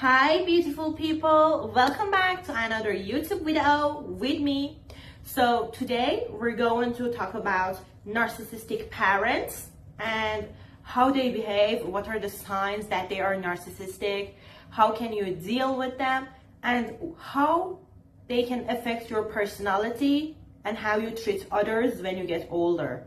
Hi beautiful people, welcome back to another YouTube video with me. So today we're going to talk about narcissistic parents and how they behave, what are the signs that they are narcissistic, how can you deal with them, and how they can affect your personality and how you treat others when you get older.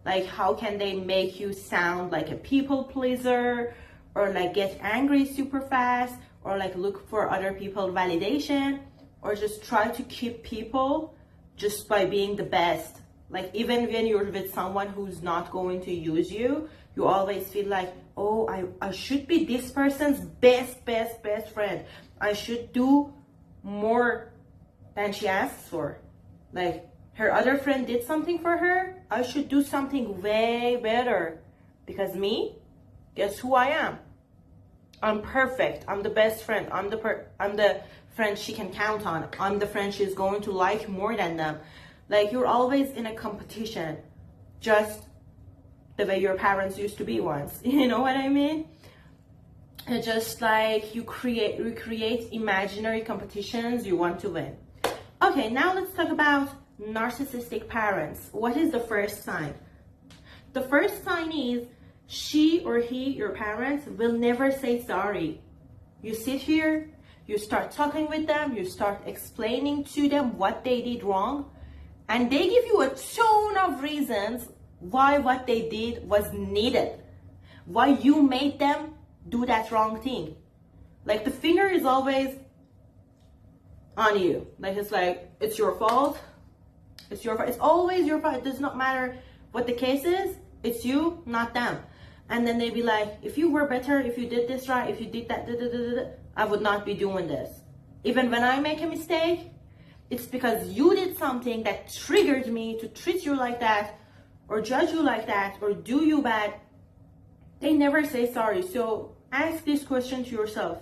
Like how can they make you sound like a people pleaser, or like get angry super fast, or like look for other people validation, or just try to keep people just by being the best. Like even when you're with someone who's not going to use you, you always feel like, oh, I should be this person's best friend. I should do more than she asks for. Like her other friend did something for her, I should do something way better. Because me, guess who I am? I'm perfect. I'm the best friend. I'm the friend she can count on. I'm the friend she's going to like more than them. Like you're always in a competition, just the way your parents used to be once. You know what I mean? It's just like you recreate imaginary competitions you want to win. Okay, now let's talk about narcissistic parents. What is the first sign? The first sign is she or he, your parents, will never say sorry. You sit here, you start talking with them, you start explaining to them what they did wrong, and they give you a ton of reasons why what they did was needed, why you made them do that wrong thing. Like the finger is always on you. Like it's your fault. It's your fault. It's always your fault. It does not matter what the case is. It's you, not them. And then they be like, if you were better, if you did this right, if you did that, I would not be doing this. Even when I make a mistake, it's because you did something that triggered me to treat you like that, or judge you like that, or do you bad. They never say sorry. So ask this question to yourself.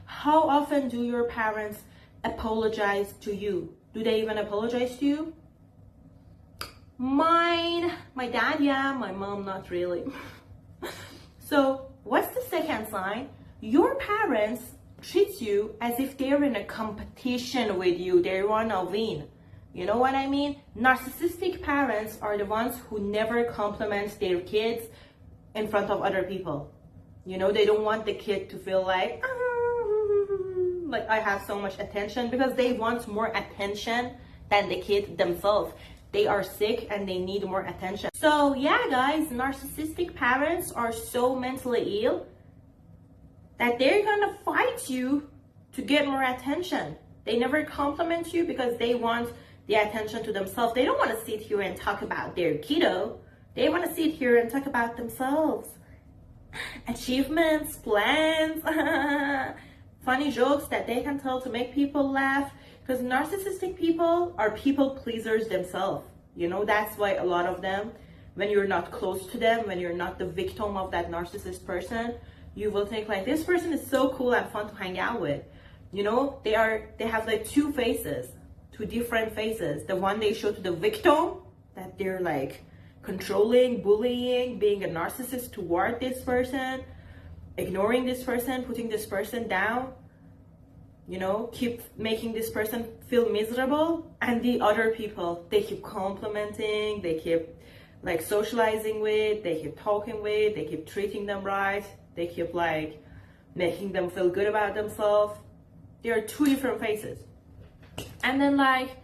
How often do your parents apologize to you? Do they even apologize to you? My dad, yeah. My mom, not really. So what's the second sign? Your parents treat you as if they're in a competition with you. They want to win. You know what I mean? Narcissistic parents are the ones who never compliment their kids in front of other people. You know, they don't want the kid to feel like I have so much attention, because they want more attention than the kid themselves. They are sick and they need more attention. So yeah, guys, narcissistic parents are so mentally ill that they're gonna fight you to get more attention. They never compliment you because they want the attention to themselves. They don't want to sit here and talk about their kiddo. They want to sit here and talk about themselves. Achievements, plans, funny jokes that they can tell to make people laugh. Because narcissistic people are people pleasers themselves. You know, that's why a lot of them, when you're not close to them, when you're not the victim of that narcissist person, you will think like, this person is so cool and fun to hang out with. You know, they have like two faces, two different faces. The one they show to the victim, that they're like controlling, bullying, being a narcissist toward this person, ignoring this person, putting this person down. You know, keep making this person feel miserable. And the other people, they keep complimenting, they keep like socializing with, they keep talking with, they keep treating them right, they keep like making them feel good about themselves. There are two different faces. And then like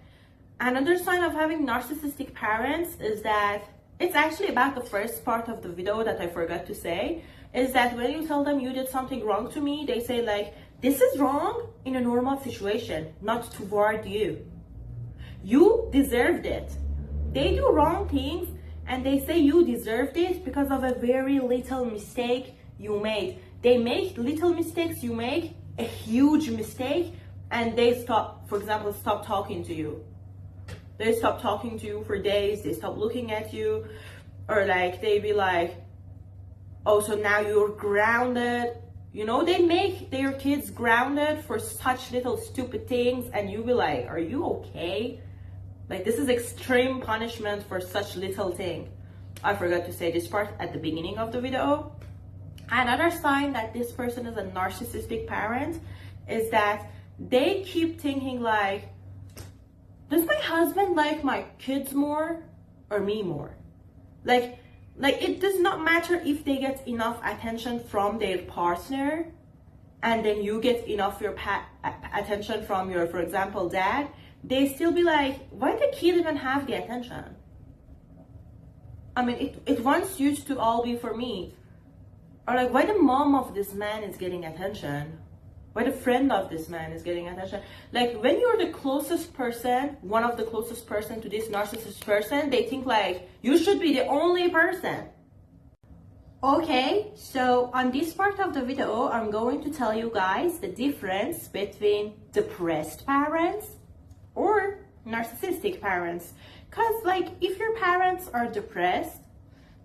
another sign of having narcissistic parents is that it's actually about the first part of the video that I forgot to say, is that when you tell them you did something wrong to me, they say like, this is wrong in a normal situation, not toward you. You deserved it. They do wrong things and they say you deserved it because of a very little mistake you made. They make little mistakes, you make a huge mistake, and they stop talking to you. They stop talking to you for days, they stop looking at you, or like they be like, oh, so now you're grounded. You know, they make their kids grounded for such little stupid things, and you be like, are you okay? Like, this is extreme punishment for such little thing. I forgot to say this part at the beginning of the video. Another sign that this person is a narcissistic parent is that they keep thinking like, does my husband like my kids more or me more? Like it does not matter if they get enough attention from their partner and then you get enough your attention from your, for example, dad. They still be like, why the kid even have the attention? I mean, it wants you to all be for me. Or like, why the mom of this man is getting attention? Why the friend of this man is getting attention? Like, when you're the closest person, one of the closest person to this narcissist person, they think like, you should be the only person. Okay, so on this part of the video, I'm going to tell you guys the difference between depressed parents or narcissistic parents. Because like, if your parents are depressed,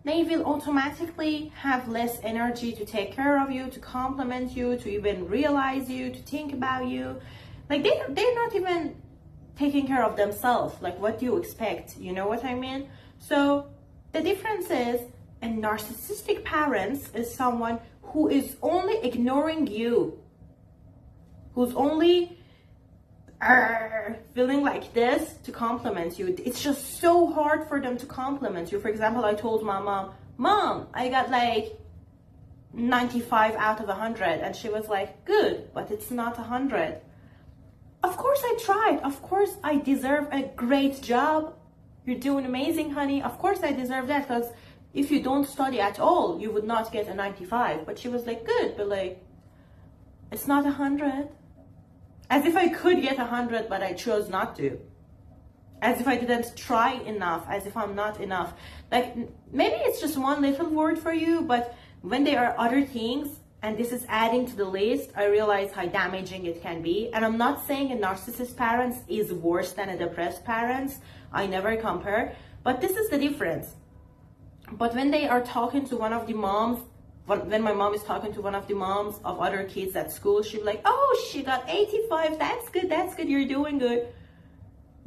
they will automatically have less energy to take care of you, to compliment you, to even realize you, to think about you. Like they're not even taking care of themselves. Like, what do you expect? You know what I mean? So the difference is, a narcissistic parent is someone who is only ignoring you, who's only feeling like this to compliment you. It's just so hard for them to compliment you. For example, I told my mom, I got like 95 out of 100, and she was like, good, but it's not 100. Of course I tried. Of course I deserve a great job. You're doing amazing, honey. Of course I deserve that, because if you don't study at all, you would not get a 95. But she was like, good, but like, it's not 100. As if I could get 100, but I chose not to. As if I didn't try enough, as if I'm not enough. Like, maybe it's just one little word for you, but when there are other things, and this is adding to the list, I realize how damaging it can be. And I'm not saying a narcissist parent is worse than a depressed parent. I never compare. But this is the difference. But when they are talking to one of the moms, when my mom is talking to one of the moms of other kids at school, she'll be like, oh, she got 85, that's good, you're doing good.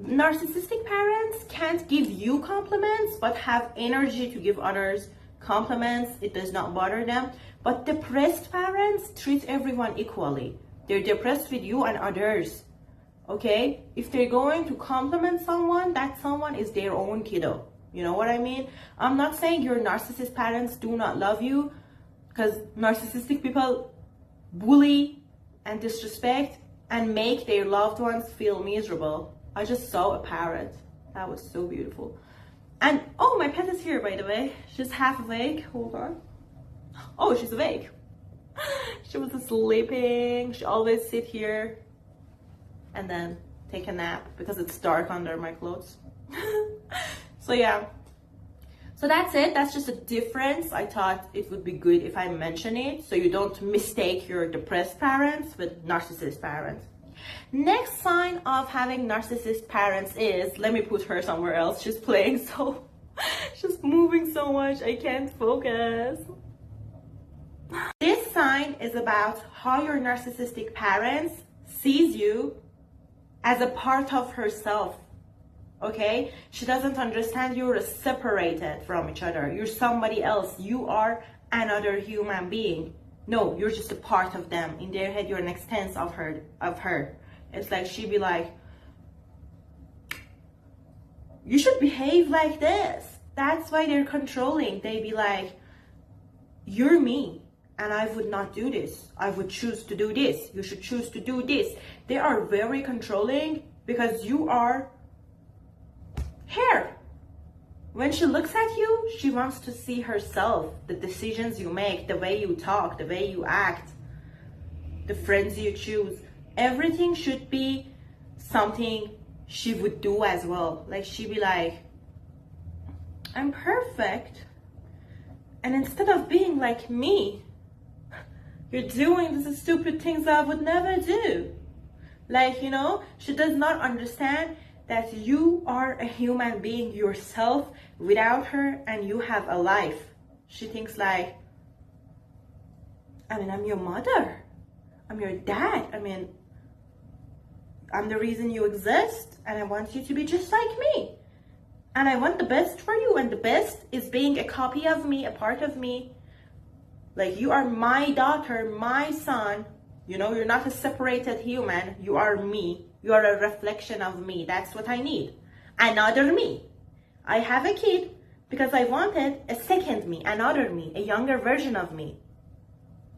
Narcissistic parents can't give you compliments, but have energy to give others compliments. It does not bother them. But depressed parents treat everyone equally. They're depressed with you and others, okay? If they're going to compliment someone, that someone is their own kiddo. You know what I mean? I'm not saying your narcissist parents do not love you, because narcissistic people bully and disrespect and make their loved ones feel miserable. I just saw a parrot. That was so beautiful. And oh, my pet is here, by the way. She's half awake. Hold on. Oh, she's awake. She was sleeping. She always sit here and then take a nap because it's dark under my clothes. So yeah. So that's it. That's just a difference. I thought it would be good if I mention it so you don't mistake your depressed parents with narcissist parents. Next sign of having narcissist parents is, let me put her somewhere else. She's playing so, she's moving so much. I can't focus. This sign is about how your narcissistic parents sees you as a part of herself. Okay, she doesn't understand you're separated from each other. You're somebody else. You are another human being. No, you're just a part of them. In their head, you're an extension of her. It's like she'd be like, you should behave like this. That's why they're controlling. They'd be like, you're me, and I would not do this. I would choose to do this. You should choose to do this. They are very controlling because you are her. When she looks at you, she wants to see herself, the decisions you make, the way you talk, the way you act, the friends you choose. Everything should be something she would do as well. Like, she'd be like, I'm perfect. And instead of being like me, you're doing these stupid things I would never do. Like, you know, she does not understand that you are a human being yourself without her, and you have a life. She thinks like, I mean, I'm your mother. I'm your dad. I mean, I'm the reason you exist, and I want you to be just like me. And I want the best for you, and the best is being a copy of me, a part of me. Like, you are my daughter, my son. You know, you're not a separated human. You are me. You are a reflection of me. That's what I need. Another me. I have a kid because I wanted a second me, another me, a younger version of me.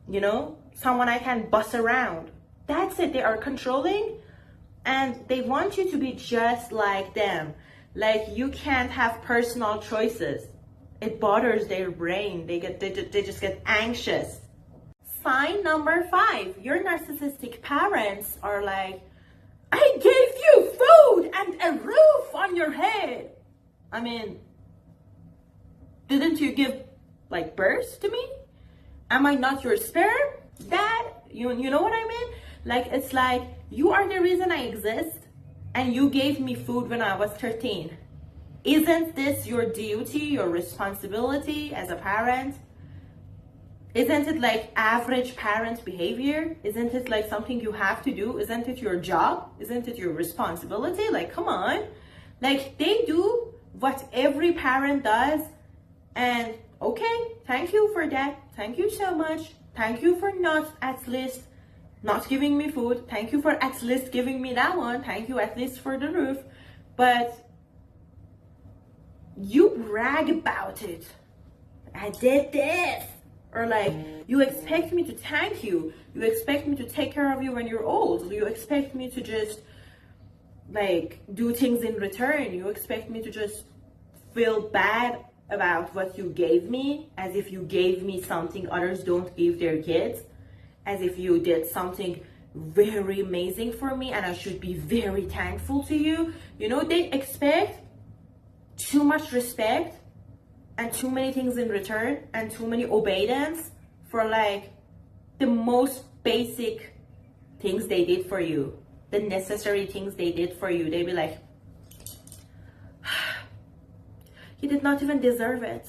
You know, someone I can boss around. That's it. They are controlling and they want you to be just like them. Like you can't have personal choices. It bothers their brain. They just get anxious. Sign number 5. Your narcissistic parents are like, I gave you food and a roof on your head. I mean, didn't you give like birth to me? Am I not your sperm? Dad, you know what I mean? Like, it's like, you are the reason I exist and you gave me food when I was 13. Isn't this your duty, your responsibility as a parent? Isn't it like average parent behavior? Isn't it like something you have to do? Isn't it your job? Isn't it your responsibility? Like, come on. Like, they do what every parent does. And okay, thank you for that. Thank you so much. Thank you for not at least not giving me food. Thank you for at least giving me that one. Thank you at least for the roof. But you brag about it. I did this. Or like, you expect me to thank you. You expect me to take care of you when you're old. You expect me to just like do things in return. You expect me to just feel bad about what you gave me, as if you gave me something others don't give their kids, as if you did something very amazing for me and I should be very thankful to you. You know, they expect too much respect and too many things in return and too many obedience for like the most basic things they did for you, the necessary things they did for you. They'd be like, you did not even deserve it.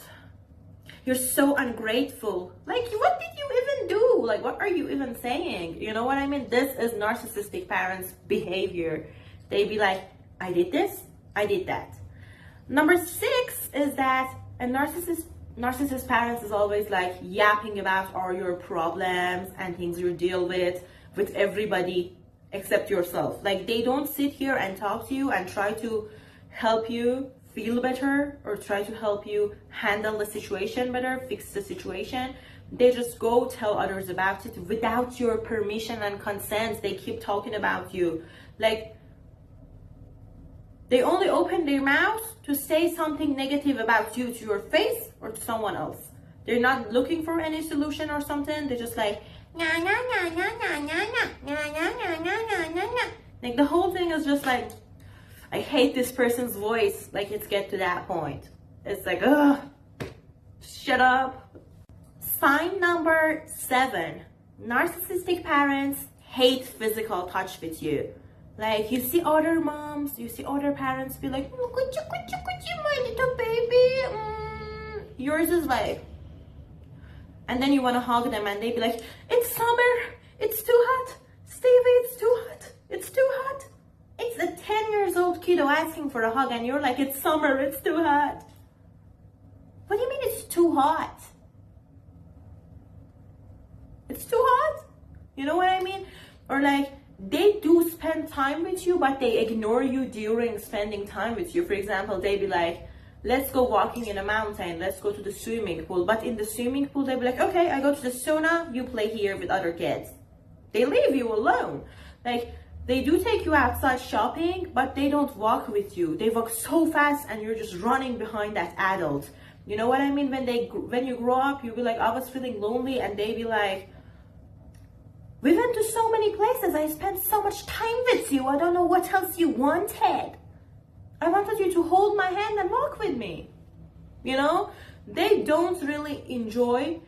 You're so ungrateful. Like, what did you even do? Like, what are you even saying? You know what I mean? This is narcissistic parents' behavior. They be like, I did this, I did that. Number 6 is that a narcissist parents is always like yapping about all your problems and things you deal with everybody except yourself. Like, they don't sit here and talk to you and try to help you feel better or try to help you handle the situation better, fix the situation. They just go tell others about it without your permission and consent. They keep talking about you. Like, they only open their mouth to say something negative about you to your face or to someone else. They're not looking for any solution or something. They're just like, nah, nah, nah, nah, nah, nah, nah, nah, nah, nah, nah, nah. Like, the whole thing is just like, I hate this person's voice. Like, it's get to that point. It's like, ugh, shut up. Sign number 7. Narcissistic parents hate physical touch with you. Like, you see other moms, you see other parents be like, oh, could you, my little baby? Yours is like, and then you want to hug them and they be like, it's summer, it's too hot. Stevie, it's too hot. It's too hot. It's a 10-year-old kiddo asking for a hug and you're like, it's summer, it's too hot. What do you mean it's too hot? It's too hot? You know what I mean? Or like, they do spend time with you, but they ignore you during spending time with you. For example, they be like, let's go walking in a mountain, let's go to the swimming pool. But in the swimming pool, they be like, okay, I go to the sauna, you play here with other kids. They leave you alone. Like, they do take you outside shopping, but they don't walk with you. They walk so fast and you're just running behind that adult. You know what I mean? When you grow up, you'll be like, I was feeling lonely, and they be like, we went to so many places. I spent so much time with you. I don't know what else you wanted. I wanted you to hold my hand and walk with me. You know, they don't really enjoy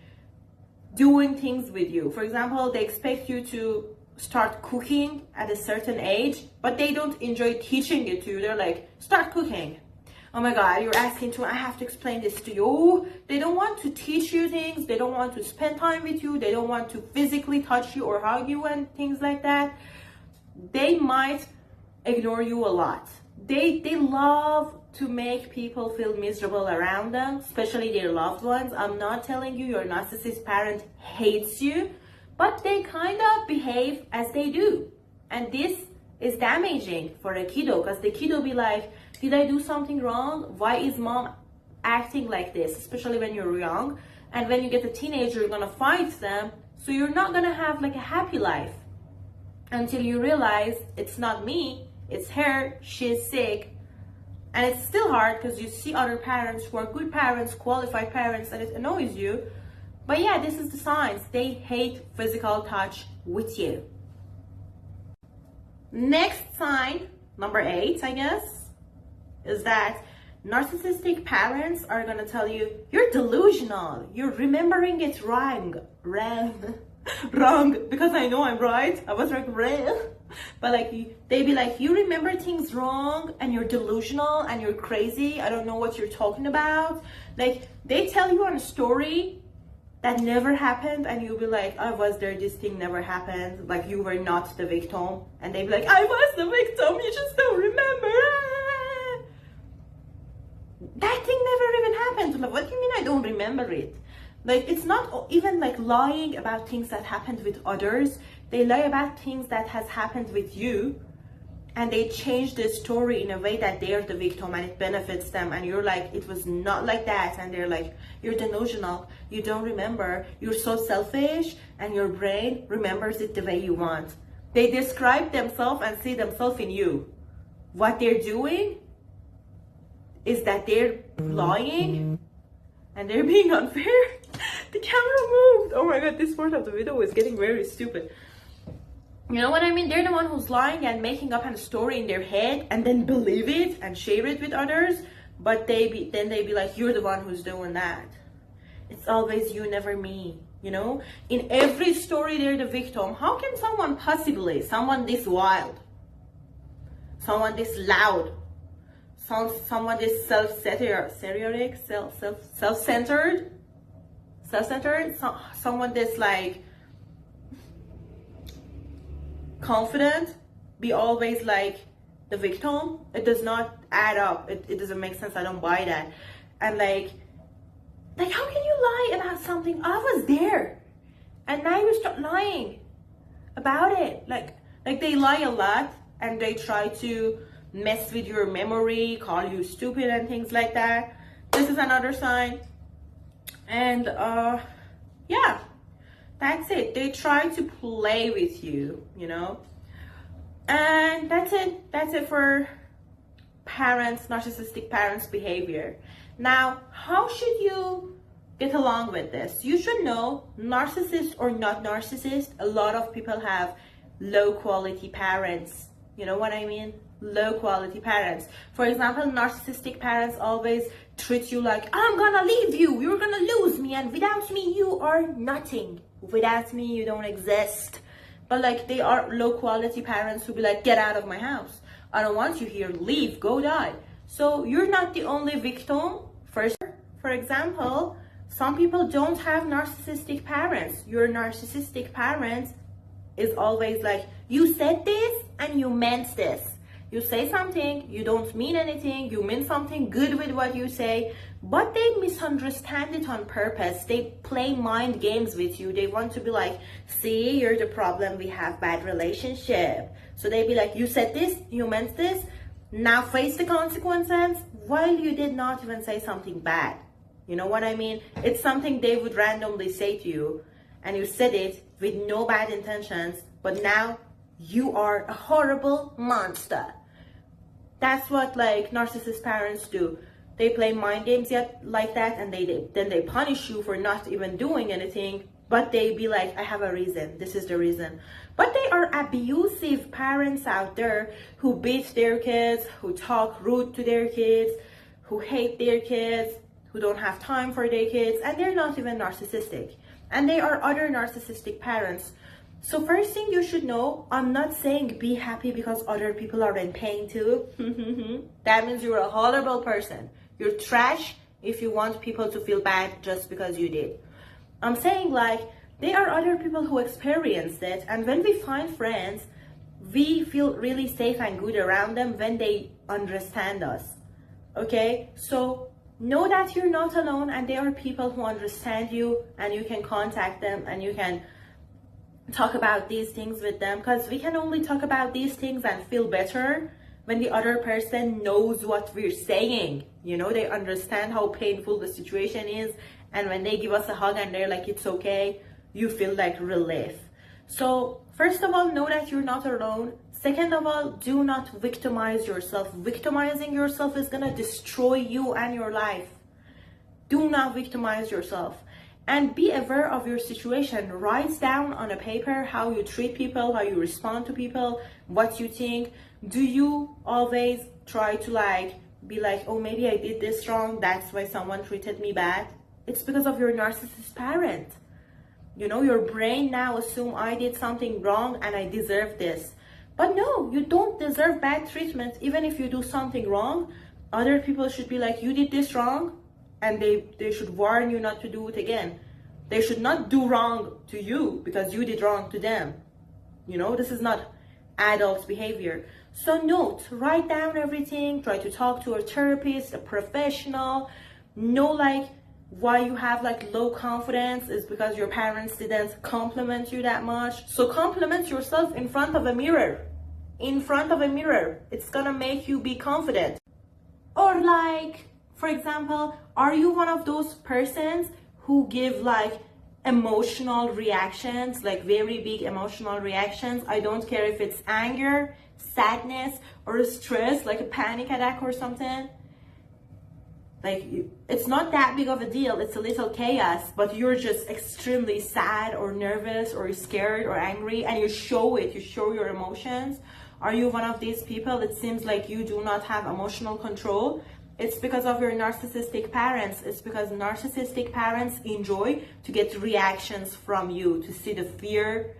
doing things with you. For example, they expect you to start cooking at a certain age, but they don't enjoy teaching it to you. They're like, start cooking. Oh my God, you're asking to, I have to explain this to you. They don't want to teach you things. They don't want to spend time with you. They don't want to physically touch you or hug you and things like that. They might ignore you a lot. They love to make people feel miserable around them, especially their loved ones. I'm not telling you your narcissist parent hates you, but they kind of behave as they do. And this is damaging for a kiddo, because the kiddo be like, did I do something wrong? Why is mom acting like this? Especially when you're young. And when you get a teenager, you're gonna fight them. So you're not gonna have like a happy life until you realize it's not me, it's her, she's sick. And it's still hard because you see other parents who are good parents, qualified parents, and it annoys you. But yeah, this is the signs. They hate physical touch with you. Next sign, number 8, I guess, is that narcissistic parents are gonna tell you, you're delusional, you're remembering it wrong, because I know I'm right. I was like, but like, they be like, you remember things wrong, and you're delusional, and you're crazy, I don't know what you're talking about. Like, they tell you on a story that never happened, and you'll be like, I was there, this thing never happened, like you were not the victim. And they be like, I was the victim, you just don't remember. That thing never even happened. Like, what do you mean I don't remember it? Like, it's not even like lying about things that happened with others. They lie about things that has happened with you, and they change the story in a way that they're the victim and it benefits them. And you're like, it was not like that. And they're like, you're delusional, you don't remember, you're so selfish, and your brain remembers it the way you want. They describe themselves and see themselves in you. What they're doing is that they're lying and they're being unfair. The camera moved. Oh my god, this part of the video is getting very stupid. You know what I mean? They're the one who's lying and making up a story in their head and then believe it and share it with others. But then they be like, you're the one who's doing that. It's always you, never me. You know, in every story they're the victim. How can someone possibly, someone this wild, someone this loud, someone this self-centered, someone this like confident, be always like the victim? It does not add up. It doesn't make sense. I don't buy that. And like how can you lie about something? I was there, and now you start lying about it. Like they lie a lot, and they try to mess with your memory, call you stupid and things like that. This is another sign. And yeah, that's it. They try to play with you, you know. And that's it for parents, narcissistic parents' behavior. Now, how should you get along with this? You should know, narcissist or not narcissist, a lot of people have low quality parents. You know what I mean? Low quality parents. For example, narcissistic parents always treat you like, I'm gonna leave you, you're gonna lose me, and without me you are nothing, without me you don't exist. But like, they are low quality parents who be like, get out of my house, I don't want you here, leave, go die. So you're not the only victim. For example, some people don't have narcissistic parents. Your narcissistic parents is always like, you said this and you meant this. You say something, you don't mean anything, you mean something good with what you say, but they misunderstand it on purpose. They play mind games with you. They want to be like, see, you're the problem, we have bad relationship. So they be like, you said this, you meant this, now face the consequences, while you did not even say something bad. You know what I mean? It's something they would randomly say to you, and you said it with no bad intentions, but now you are a horrible monster. That's what like narcissist parents do. They play mind games like that, and then they punish you for not even doing anything, but they be like, I have a reason, this is the reason. But they are abusive parents out there who beat their kids, who talk rude to their kids, who hate their kids, who don't have time for their kids, and they're not even narcissistic. And they are other narcissistic parents. So first thing you should know, I'm not saying be happy because other people are in pain too. That means you're a horrible person. You're trash if you want people to feel bad just because you did. I'm saying like, there are other people who experienced it, and when we find friends, we feel really safe and good around them when they understand us. Okay? So know that you're not alone, and there are people who understand you, and you can contact them, and you can talk about these things with them, because we can only talk about these things and feel better when the other person knows what we're saying. You know, they understand how painful the situation is, and when they give us a hug and they're like, it's okay, you feel like relief. So first of all, know that you're not alone. Second of all, do not victimize yourself. Victimizing yourself is gonna destroy you and your life. Do not victimize yourself. And be aware of your situation. Write down on a paper how you treat people, how you respond to people, what you think. Do you always try to be like, oh, maybe I did this wrong, that's why someone treated me bad? It's because of your narcissist parent. You know, your brain now assume I did something wrong and I deserve this. But no, you don't deserve bad treatment. Even if you do something wrong, other people should be like, you did this wrong, and they should warn you not to do it again. They should not do wrong to you because you did wrong to them. You know, this is not adult behavior. So note, write down everything, try to talk to a therapist, a professional. Know why you have low confidence is because your parents didn't compliment you that much. So compliment yourself in front of a mirror. In front of a mirror. It's gonna make you be confident. Or for example, are you one of those persons who give emotional reactions, very big emotional reactions? I don't care if it's anger, sadness, or stress, like a panic attack or something. It's not that big of a deal, it's a little chaos, but you're just extremely sad or nervous or scared or angry, and you show it, you show your emotions. Are you one of these people? It seems like you do not have emotional control. It's because of your narcissistic parents. It's because narcissistic parents enjoy to get reactions from you, to see the fear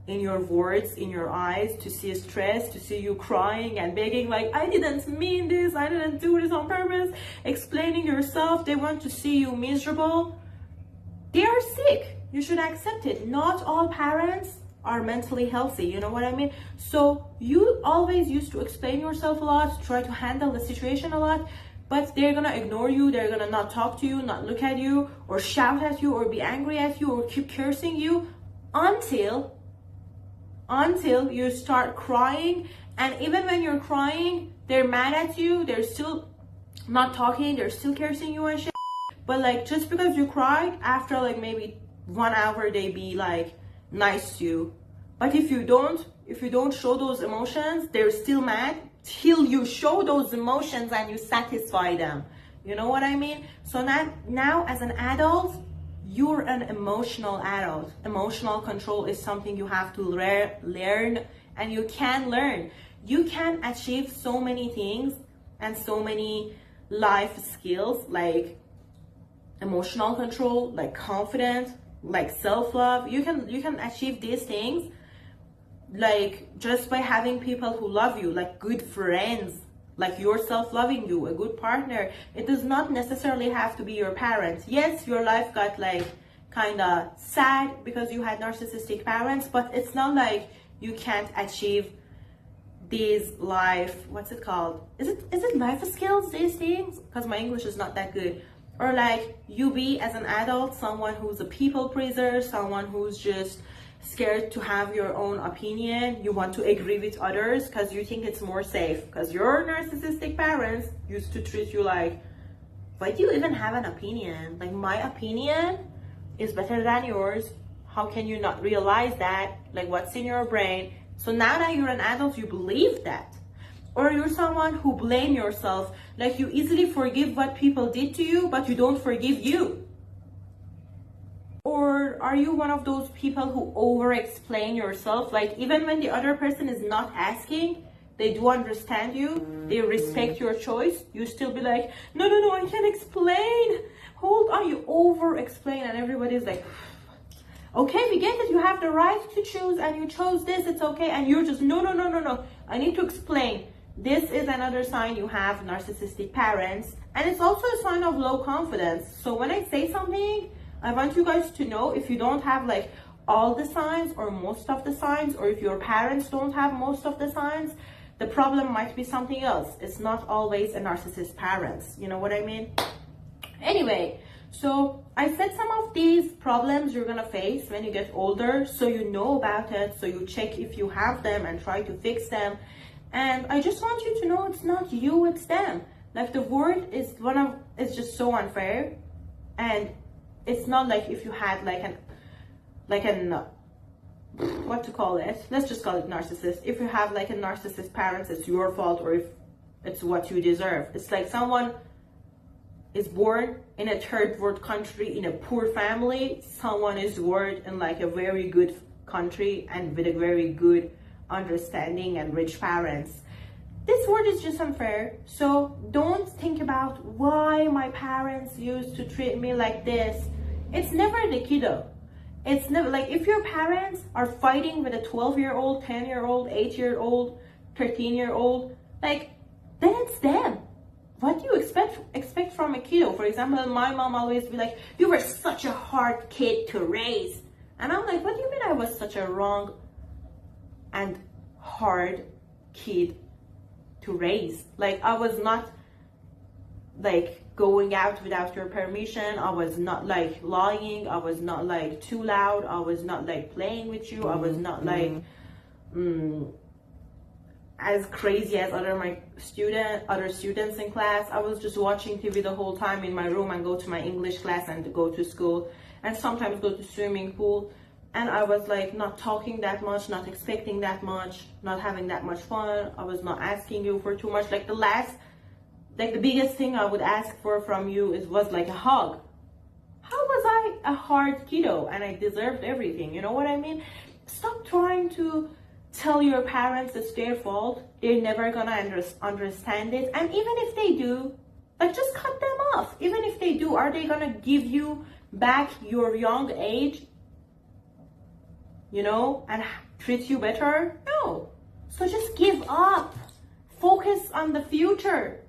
in your words, in your eyes, to see stress, to see you crying and begging I didn't mean this, I didn't do this on purpose, explaining yourself. They want to see you miserable. They are sick. You should accept it. Not all parents are mentally healthy, you know what I mean? So you always used to explain yourself a lot, try to handle the situation a lot, but they're gonna ignore you, they're gonna not talk to you, not look at you, or shout at you, or be angry at you, or keep cursing you until you start crying. And even when you're crying, they're mad at you, they're still not talking, they're still cursing you and shit. But just because you cried, after maybe 1 hour, they be nice to you. But if you don't show those emotions, they're still mad till you show those emotions and you satisfy them. You know what I mean? So now as an adult, you're an emotional adult. Emotional control is something you have to learn, and you can learn. You can achieve so many things and so many life skills, like emotional control, like confidence, like self-love. You can achieve these things just by having people who love you, like good friends, like yourself loving you, a good partner. It does not necessarily have to be your parents. Yes, your life got kind of sad because you had narcissistic parents, but it's not you can't achieve these life, what's it called? Is it life skills, these things? Because my English is not that good. Or you be as an adult someone who's a people pleaser, someone who's just scared to have your own opinion. You want to agree with others because you think it's more safe, because your narcissistic parents used to treat you why do you even have an opinion? My opinion is better than yours. How can you not realize that? What's in your brain? So now that you're an adult, you believe that. Or you're someone who blame yourself, you easily forgive what people did to you, but you don't forgive you. Or are you one of those people who over-explain yourself? Even when the other person is not asking, they do understand you, they respect your choice, you still be no, I can't explain. Hold on, you over-explain, and everybody's okay, we get it, you have the right to choose, and you chose this, it's okay, and you're just, no, I need to explain. This is another sign you have narcissistic parents, and it's also a sign of low confidence. So when I say something, I want you guys to know, if you don't have all the signs or most of the signs, or if your parents don't have most of the signs, the problem might be something else. It's not always a narcissist parents, you know what I mean? Anyway, So I said some of these problems you're gonna face when you get older, so you know about it, so you check if you have them and try to fix them. And I just want you to know it's not you, it's them. Like the word is it's just so unfair. And it's not like if you had like an what to call it, let's just call it narcissist. If you have like a narcissist parents, it's your fault, or if it's what you deserve. It's like someone is born in a third world country in a poor family, someone is born in like a very good country and with a very good understanding and rich parents. This word is just unfair. So don't think about why my parents used to treat me like this. It's never the kiddo. It's never like if your parents are fighting with a 12-year-old, 10-year-old, 8-year-old, 13-year-old, like then it's them. What do you expect from a kiddo? For example, my mom always be like, you were such a hard kid to raise. And I'm like, what do you mean I was such a wrong and hard kid to raise? Like I was not like going out without your permission. I was not like lying. I was not like too loud. I was not like playing with you. I was not like as crazy as other students in class. I was just watching TV the whole time in my room and go to my English class and go to school and sometimes go to swimming pool. And I was like not talking that much, not expecting that much, not having that much fun. I was not asking you for too much. Like the biggest thing I would ask for from you was like a hug. How was I a hard kiddo and I deserved everything? You know what I mean? Stop trying to tell your parents it's their fault. They're never gonna understand it. And even if they do, like just cut them off. Even if they do, are they gonna give you back your young age, you know, and treat you better? No. So just give up. Focus on the future.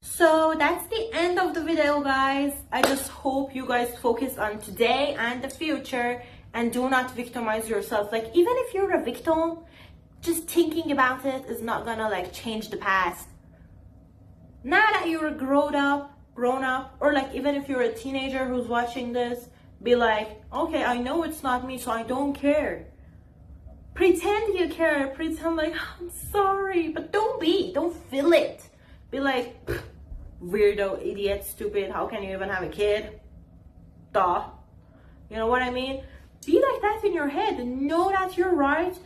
So that's the end of the video, guys. I just hope you guys focus on today and the future and do not victimize yourself. Like even if you're a victim, just thinking about it is not gonna like change the past. Now that you're grown up, or like even if you're a teenager who's watching this, be like, okay, I know it's not me, so I don't care. Pretend you care, pretend like, I'm sorry, but don't feel it. Be like, weirdo, idiot, stupid, how can you even have a kid? Duh. You know what I mean? Be like that in your head. Know that you're right.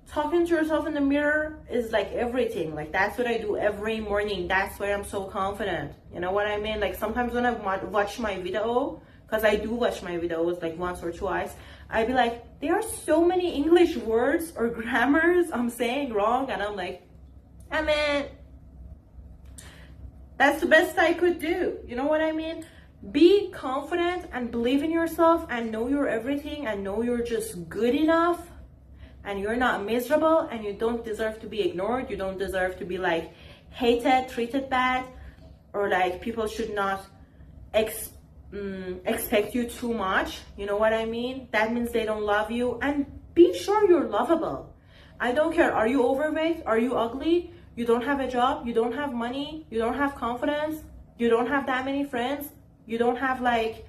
Talking to yourself in the mirror is like everything. Like that's what I do every morning. That's why I'm so confident. You know what I mean? Like sometimes when I watch my video, because I do watch my videos like once or twice, I'd be like, there are so many English words or grammars I'm saying wrong, and I'm like, I mean, that's the best I could do. You know what I mean? Be confident and believe in yourself and know you're everything and know you're just good enough and you're not miserable and you don't deserve to be ignored. You don't deserve to be like hated, treated bad, or like people should not expect you too much. You know what I mean? That means they don't love you. And be sure you're lovable. I don't care. Are you overweight? Are you ugly? You don't have a job? You don't have money? You don't have confidence? You don't have that many friends? You don't have like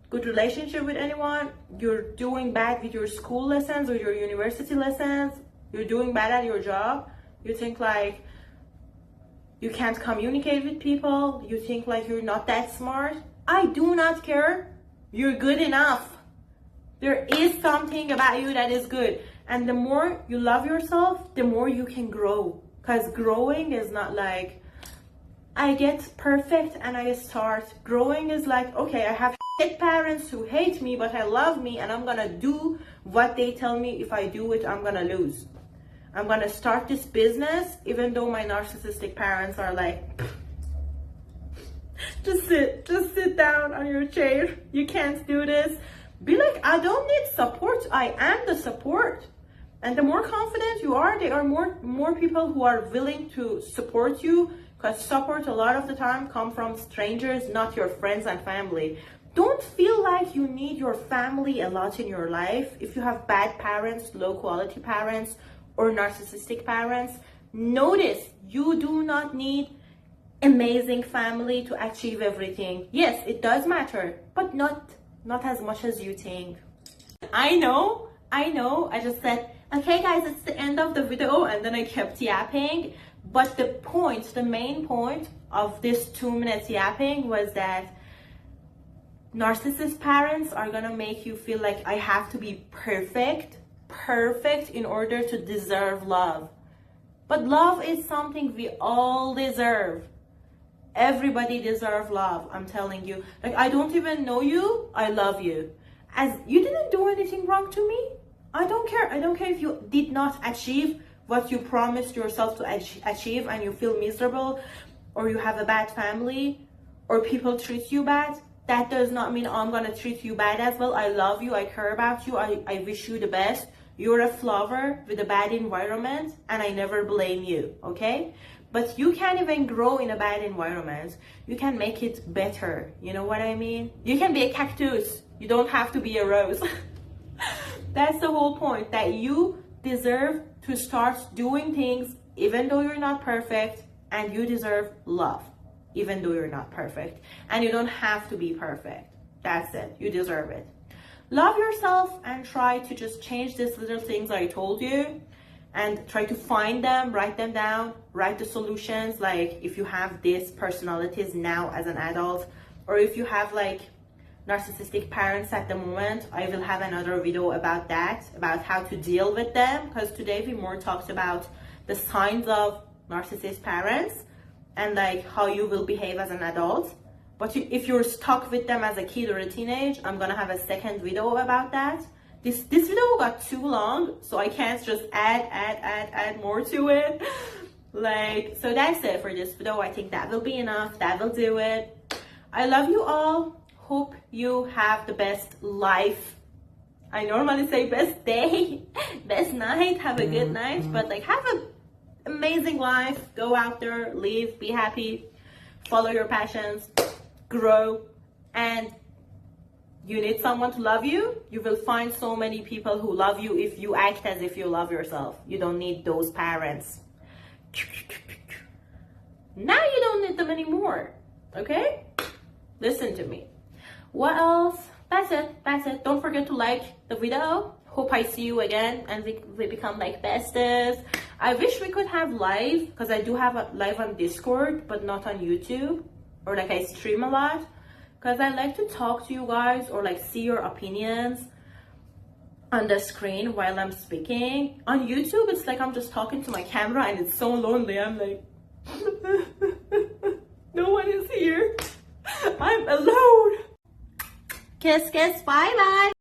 good relationship with anyone? You're doing bad with your school lessons or your university lessons? You're doing bad at your job? You think like you can't communicate with people? You think like you're not that smart? I do not care. You're good enough. There is something about you that is good. And the more you love yourself, the more you can grow. Because growing is not like, I get perfect and I start. Growing is like, okay, I have shit parents who hate me, but I love me and I'm gonna do what they tell me. If I do it, I'm gonna lose. I'm gonna start this business, even though my narcissistic parents are like, just sit down on your chair. You can't do this. Be like, I don't need support. I am the support. And the more confident you are, there are more people who are willing to support you, because support a lot of the time come from strangers, not your friends and family. Don't feel like you need your family a lot in your life. If you have bad parents, low quality parents, or narcissistic parents, notice you do not need amazing family to achieve everything. Yes, it does matter, but not as much as you think. I know. I just said, okay guys, it's the end of the video, and then I kept yapping. But the main point of this 2 minutes yapping was that narcissist parents are gonna make you feel like I have to be perfect in order to deserve love. But love is something we all deserve. Everybody deserves love, I'm telling you. Like, I don't even know you, I love you. As you didn't do anything wrong to me. I don't care if you did not achieve what you promised yourself to achieve and you feel miserable, or you have a bad family, or people treat you bad. That does not mean I'm gonna treat you bad as well. I love you, I care about you, I wish you the best. You're a flower with a bad environment, and I never blame you, okay? But you can't even grow in a bad environment. You can make it better, you know what I mean? You can be a cactus, you don't have to be a rose. That's the whole point, that you deserve to start doing things even though you're not perfect, and you deserve love even though you're not perfect, and you don't have to be perfect. That's it, you deserve it. Love yourself and try to just change these little things I told you, and try to find them, write them down, write the solutions. Like, if you have these personalities now as an adult, or if you have like narcissistic parents at the moment, I will have another video about that, about how to deal with them, because today we more talked about the signs of narcissist parents and like how you will behave as an adult. But if you're stuck with them as a kid or a teenage, I'm gonna have a second video about that. This video got too long, so I can't just add more to it. Like, so that's it for this video. I think that will be enough. That will do it. I love you all. Hope you have the best life. I normally say best day, best night, have a good night, but like, have an amazing life. Go out there, live, be happy, follow your passions, grow. And you need someone to love you. You will find so many people who love you if you act as if you love yourself. You don't need those parents. Now you don't need them anymore, okay? Listen to me. What else? That's it. Don't forget to like the video. Hope I see you again and we become like besties. I wish we could have live, because I do have a live on Discord, but not on YouTube, or like I stream a lot, because I like to talk to you guys or like see your opinions on the screen while I'm speaking. On YouTube, it's like I'm just talking to my camera and it's so lonely. I'm like, no one is here. I'm alone. Kiss, kiss, bye bye.